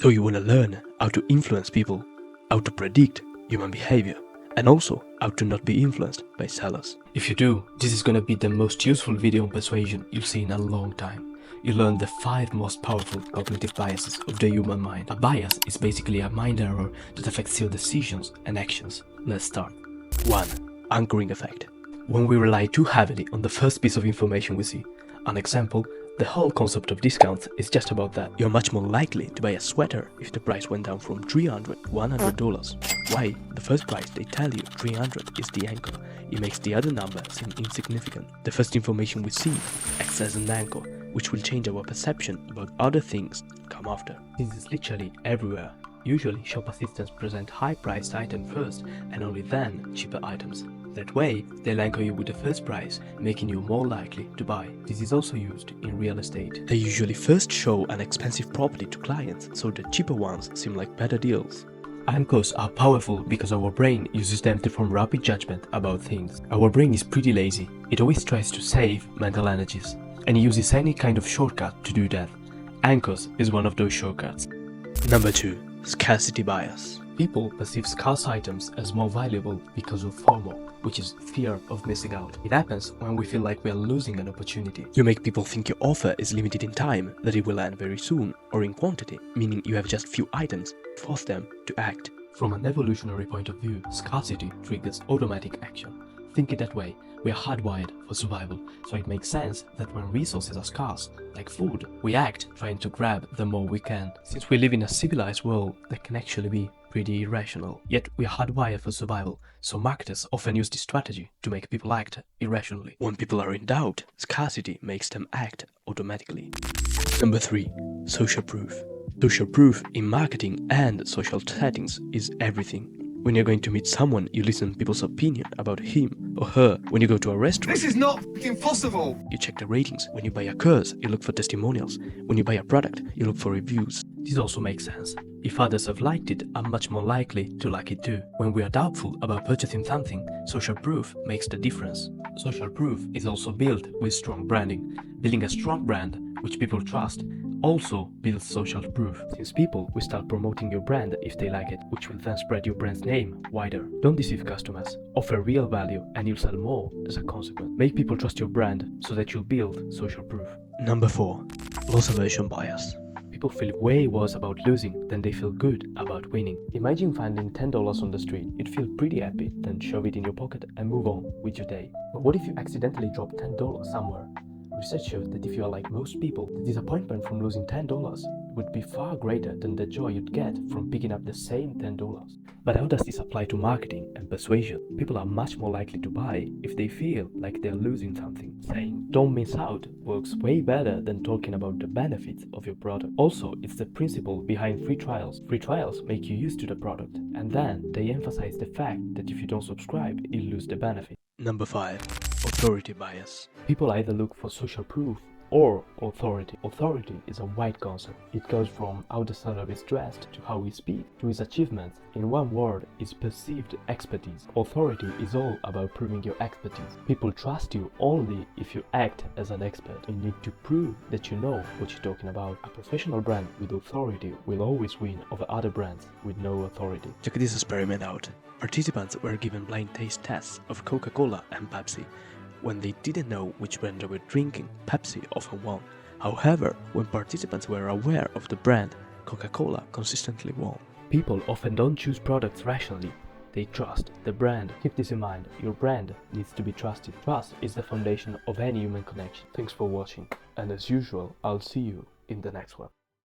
So you want to learn how to influence people, how to predict human behavior, and also how to not be influenced by sellers. If you do, this is gonna be the most useful video on persuasion you'll see in a long time. You learn the 5 most powerful cognitive biases of the human mind. A bias is basically a mind error that affects your decisions and actions. Let's start. 1. Anchoring effect. When we rely too heavily on the first piece of information we see. An example, the whole concept of discounts is just about that. You're much more likely to buy a sweater if the price went down from $300 to $100. Why? The first price they tell you, 300, is the anchor. It makes the other number seem insignificant. The first information we see acts as an anchor, which will change our perception about other things that come after. This is literally everywhere. Usually, shop assistants present high-priced items first and only then cheaper items. That way, they'll anchor you with the first price, making you more likely to buy. This is also used in real estate. They usually first show an expensive property to clients, so the cheaper ones seem like better deals. Anchors are powerful because our brain uses them to form rapid judgment about things. Our brain is pretty lazy. It always tries to save mental energies, and it uses any kind of shortcut to do that. Anchors is one of those shortcuts. Number 2. Scarcity bias. People perceive scarce items as more valuable because of FOMO, which is fear of missing out. It happens when we feel like we are losing an opportunity. You make people think your offer is limited in time, that it will end very soon, or in quantity, meaning you have just few items, force them to act. From an evolutionary point of view, scarcity triggers automatic action. Think it that way, we are hardwired for survival, so it makes sense that when resources are scarce, like food, we act trying to grab the more we can. Since we live in a civilized world, that can actually be pretty irrational. Yet we are hardwired for survival, so marketers often use this strategy to make people act irrationally. When people are in doubt, scarcity makes them act automatically. Number 3. Social proof. Social proof in marketing and social settings is everything. When you're going to meet someone, you listen to people's opinion about him or her. When you go to a restaurant, this is not impossible. You check the ratings. When you buy a course, you look for testimonials. When you buy a product, you look for reviews. This also makes sense. If others have liked it, I'm much more likely to like it too. When we are doubtful about purchasing something, social proof makes the difference. Social proof is also built with strong branding. Building a strong brand, which people trust, also builds social proof. Since people will start promoting your brand if they like it, which will then spread your brand's name wider. Don't deceive customers. Offer real value and you'll sell more as a consequence. Make people trust your brand so that you'll build social proof. Number 4. Loss aversion bias. People feel way worse about losing than they feel good about winning. Imagine finding $10 on the street. You'd feel pretty happy, then shove it in your pocket and move on with your day. But what if you accidentally drop $10 somewhere? Research shows that if you are like most people, the disappointment from losing $10 would be far greater than the joy you'd get from picking up the same $10. But how does this apply to marketing and persuasion? People are much more likely to buy if they feel like they're losing something. Saying "don't miss out" works way better than talking about the benefits of your product. Also, it's the principle behind free trials. Free trials make you used to the product, and then they emphasize the fact that if you don't subscribe, you'll lose the benefit. Number 5. Authority bias. People either look for social proof or authority. Authority is a wide concept. It goes from how the seller is dressed to how he speaks to his achievements. In one word, it's perceived expertise. Authority is all about proving your expertise. People trust you only if you act as an expert. You need to prove that you know what you're talking about. A professional brand with authority will always win over other brands with no authority. Check this experiment out. Participants were given blind taste tests of Coca-Cola and Pepsi. When they didn't know which brand they were drinking, Pepsi often won. However, when participants were aware of the brand, Coca-Cola consistently won. People often don't choose products rationally. They trust the brand. Keep this in mind, your brand needs to be trusted. Trust is the foundation of any human connection. Thanks for watching, and as usual, I'll see you in the next one.